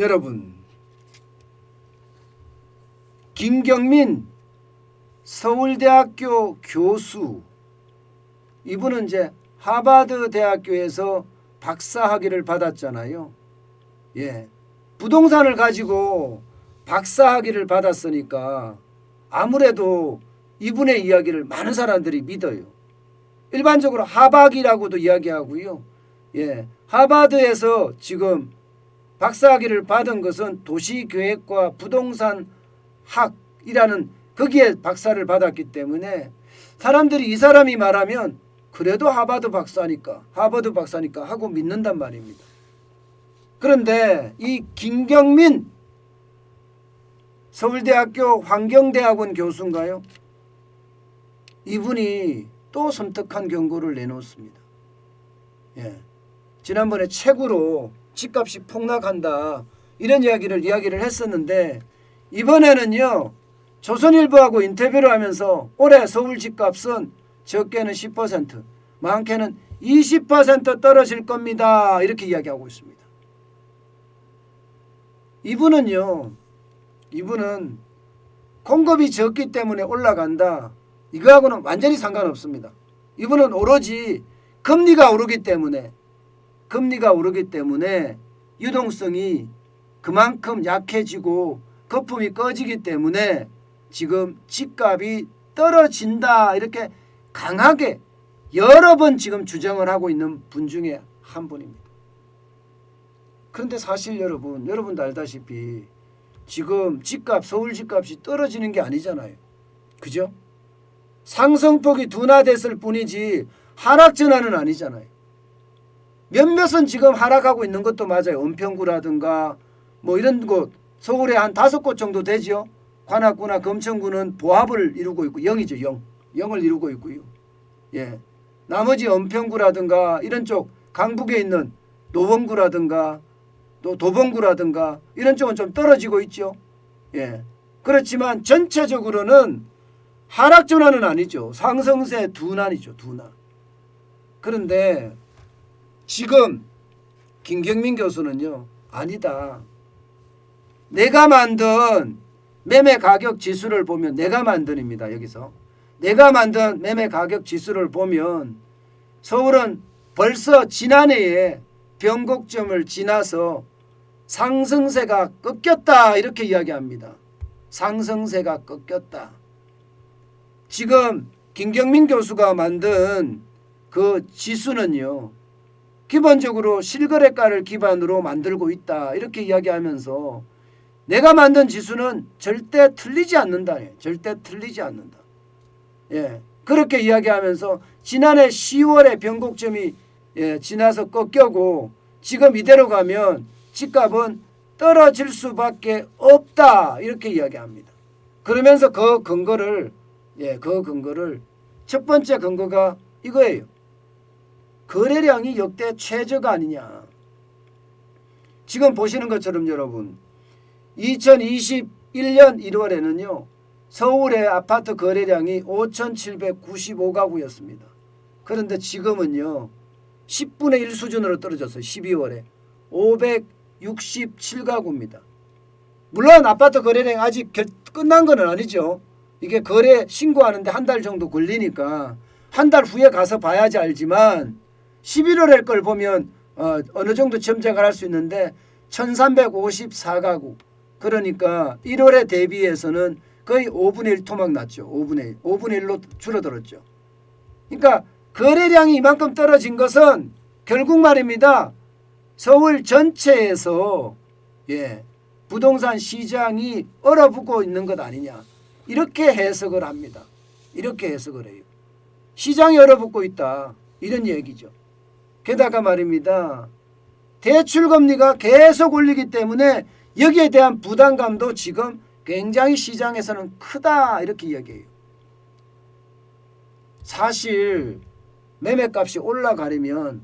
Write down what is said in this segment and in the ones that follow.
여러분, 김경민 서울대학교 교수, 이분은 이제 하버드 대학교에서 박사학위를 받았잖아요. 예, 부동산을 가지고 박사학위를 받았으니까 아무래도 이분의 이야기를 많은 사람들이 믿어요. 일반적으로 하박이라고도 이야기하고요. 예, 하버드에서 지금 박사학위를 받은 것은 도시계획과 부동산 학이라는 거기에 박사를 받았기 때문에 사람들이 이 사람이 말하면 그래도 하버드 박사니까 하고 믿는단 말입니다. 그런데 이 김경민 서울대학교 환경대학원 교수인가요? 이분이 또 섬뜩한 경고를 내놓습니다. 예, 지난번에 책으로 집값이 폭락한다 이런 이야기를 했었는데 이번에는요 조선일보하고 인터뷰를 하면서 올해 서울 집값은 적게는 10% 많게는 20% 떨어질 겁니다 이렇게 이야기하고 있습니다. 이분은 공급이 적기 때문에 올라간다 이거하고는 완전히 상관없습니다. 이분은 오로지 금리가 오르기 때문에 유동성이 그만큼 약해지고 거품이 꺼지기 때문에 지금 집값이 떨어진다 이렇게 강하게 여러 번 지금 주장을 하고 있는 분 중에 한 분입니다. 그런데 사실 여러분도 알다시피 지금 서울 집값이 떨어지는 게 아니잖아요. 그죠? 상승폭이 둔화됐을 뿐이지 하락 전환은 아니잖아요. 몇몇은 지금 하락하고 있는 것도 맞아요. 은평구라든가 뭐 이런 곳 서울에 한 5곳 정도 되죠. 관악구나 금천구는 보합을 이루고 있고 0이죠. 0을 이루고 있고요. 예, 나머지 은평구라든가 이런 쪽 강북에 있는 노원구라든가 또 도봉구라든가 이런 쪽은 좀 떨어지고 있죠. 예, 그렇지만 전체적으로는 하락 전환은 아니죠. 상승세 둔환이죠. 둔환. 그런데 지금 김경민 교수는요. 아니다. 내가 만든 매매 가격 지수를 보면 내가 만든입니다. 여기서. 내가 만든 매매 가격 지수를 보면 서울은 벌써 지난해에 변곡점을 지나서 상승세가 꺾였다 이렇게 이야기합니다. 상승세가 꺾였다. 지금 김경민 교수가 만든 그 지수는요. 기본적으로 실거래가를 기반으로 만들고 있다. 이렇게 이야기하면서 내가 만든 지수는 절대 틀리지 않는다. 절대 틀리지 않는다. 예, 그렇게 이야기하면서 지난해 10월에 변곡점이 지나서 꺾여고 지금 이대로 가면 집값은 떨어질 수밖에 없다. 이렇게 이야기합니다. 그러면서 그 근거를 첫 번째 근거가 이거예요. 거래량이 역대 최저가 아니냐. 지금 보시는 것처럼 여러분 2021년 1월에는요. 서울의 아파트 거래량이 5,795가구였습니다. 그런데 지금은요. 10분의 1 수준으로 떨어졌어요. 12월에 567가구입니다. 물론 아파트 거래량이 아직 끝난 건 아니죠. 이게 거래 신고하는데 한 달 정도 걸리니까 한 달 후에 가서 봐야지 알지만 11월에 걸 보면 어느 정도 짐작을 할 수 있는데 1354가구 그러니까 1월에 대비해서는 거의 5분의 1 토막 났죠. 5분의 1로 줄어들었죠. 그러니까 거래량이 이만큼 떨어진 것은 결국 말입니다. 서울 전체에서 부동산 시장이 얼어붙고 있는 것 아니냐. 이렇게 해석을 합니다. 이렇게 해석을 해요. 시장이 얼어붙고 있다. 이런 얘기죠. 게다가 말입니다. 대출금리가 계속 올리기 때문에 여기에 대한 부담감도 지금 굉장히 시장에서는 크다. 이렇게 이야기해요. 사실 매매값이 올라가려면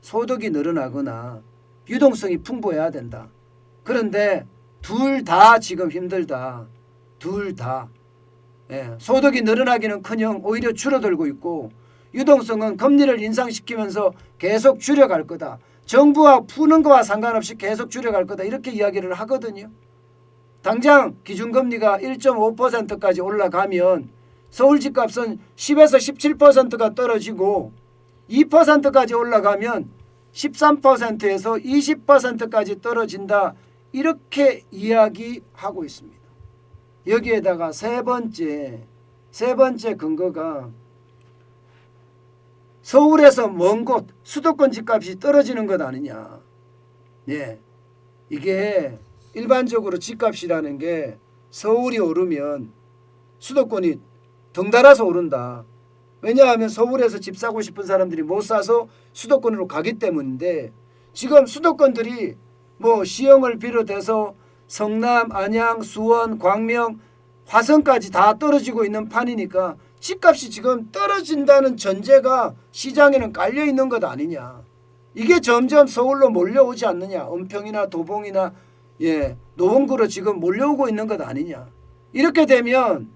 소득이 늘어나거나 유동성이 풍부해야 된다. 그런데 둘 다 지금 힘들다. 둘 다. 소득이 늘어나기는커녕 오히려 줄어들고 있고 유동성은 금리를 인상시키면서 계속 줄여갈 거다. 정부가 푸는 거와 상관없이 계속 줄여갈 거다 이렇게 이야기를 하거든요. 당장 기준금리가 1.5%까지 올라가면 서울 집값은 10에서 17%가 떨어지고 2%까지 올라가면 13%에서 20%까지 떨어진다 이렇게 이야기하고 있습니다. 여기에다가 세 번째 근거가 서울에서 먼 곳 수도권 집값이 떨어지는 것 아니냐. 예, 이게 일반적으로 집값이라는 게 서울이 오르면 수도권이 덩달아서 오른다. 왜냐하면 서울에서 집 사고 싶은 사람들이 못 사서 수도권으로 가기 때문인데 지금 수도권들이 뭐 시흥을 비롯해서 성남, 안양, 수원, 광명, 화성까지 다 떨어지고 있는 판이니까 집값이 지금 떨어진다는 전제가 시장에는 깔려 있는 것 아니냐. 이게 점점 서울로 몰려오지 않느냐. 은평이나 도봉이나 노원구로 지금 몰려오고 있는 것 아니냐. 이렇게 되면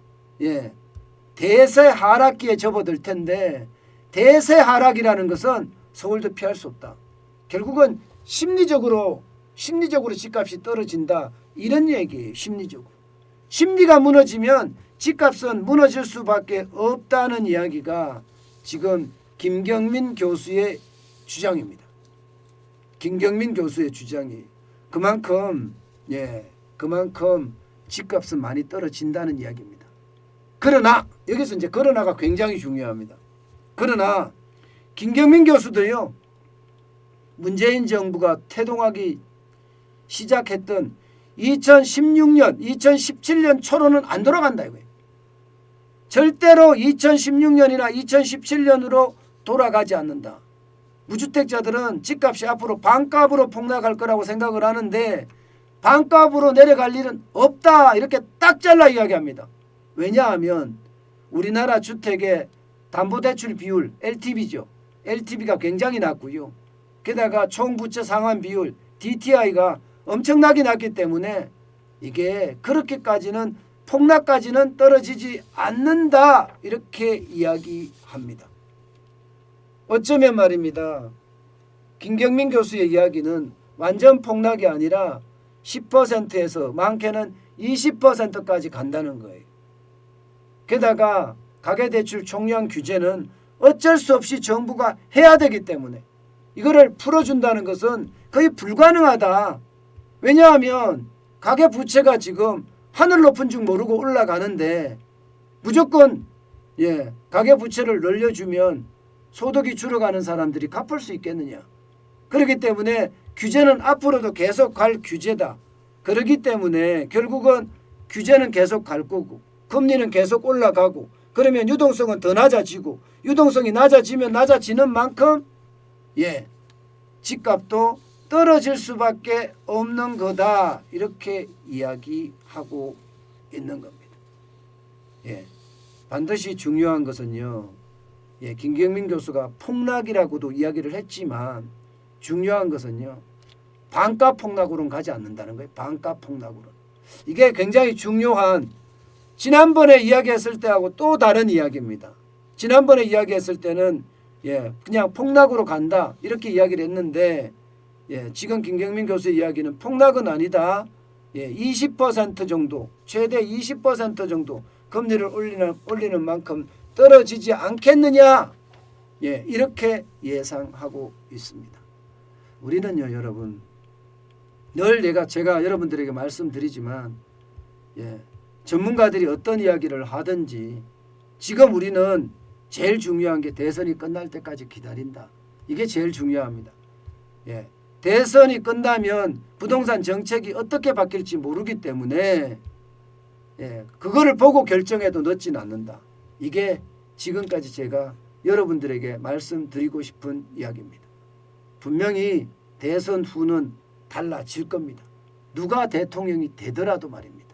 대세 하락기에 접어들 텐데 대세 하락이라는 것은 서울도 피할 수 없다. 결국은 심리적으로 집값이 떨어진다. 이런 얘기예요. 심리가 무너지면 집값은 무너질 수밖에 없다는 이야기가 지금 김경민 교수의 주장입니다. 김경민 교수의 주장이 그만큼 집값은 많이 떨어진다는 이야기입니다. 그러나 여기서 이제 그러나가 굉장히 중요합니다. 그러나 김경민 교수도요. 문재인 정부가 태동하기 시작했던 2016년, 2017년 초로는 안 돌아간다 이거예요. 절대로 2016년이나 2017년으로 돌아가지 않는다. 무주택자들은 집값이 앞으로 반값으로 폭락할 거라고 생각을 하는데 반값으로 내려갈 일은 없다. 이렇게 딱 잘라 이야기합니다. 왜냐하면 우리나라 주택의 담보대출 비율 LTV죠. LTV가 굉장히 낮고요. 게다가 총부채 상환 비율 DTI가 엄청나게 낮기 때문에 이게 그렇게까지는 폭락까지는 떨어지지 않는다. 이렇게 이야기합니다. 어쩌면 말입니다. 김경민 교수의 이야기는 완전 폭락이 아니라 10%에서 많게는 20%까지 간다는 거예요. 게다가 가계대출 총량 규제는 어쩔 수 없이 정부가 해야 되기 때문에 이거를 풀어준다는 것은 거의 불가능하다. 왜냐하면 가계부채가 지금 하늘 높은 줄 모르고 올라가는데 무조건 가계부채를 늘려주면 소득이 줄어가는 사람들이 갚을 수 있겠느냐. 그렇기 때문에 규제는 앞으로도 계속 갈 규제다. 그렇기 때문에 결국은 규제는 계속 갈 거고 금리는 계속 올라가고 그러면 유동성은 더 낮아지고 유동성이 낮아지면 낮아지는 만큼 집값도 떨어질 수밖에 없는 거다. 이렇게 이야기하고 있는 겁니다. 반드시 중요한 것은요. 김경민 교수가 폭락이라고도 이야기를 했지만 중요한 것은요. 반값 폭락으로는 가지 않는다는 거예요. 반값 폭락으로. 이게 굉장히 중요한 지난번에 이야기했을 때하고 또 다른 이야기입니다. 지난번에 이야기했을 때는 그냥 폭락으로 간다. 이렇게 이야기를 했는데 지금 김경민 교수의 이야기는 폭락은 아니다. 20% 정도 최대 20% 정도 금리를 올리는 만큼 떨어지지 않겠느냐. 이렇게 예상하고 있습니다. 우리는요 여러분 늘 제가 여러분들에게 말씀드리지만 전문가들이 어떤 이야기를 하든지 지금 우리는 제일 중요한 게 대선이 끝날 때까지 기다린다. 이게 제일 중요합니다. 대선이 끝나면 부동산 정책이 어떻게 바뀔지 모르기 때문에 그거를 보고 결정해도 늦지는 않는다. 이게 지금까지 제가 여러분들에게 말씀드리고 싶은 이야기입니다. 분명히 대선 후는 달라질 겁니다. 누가 대통령이 되더라도 말입니다.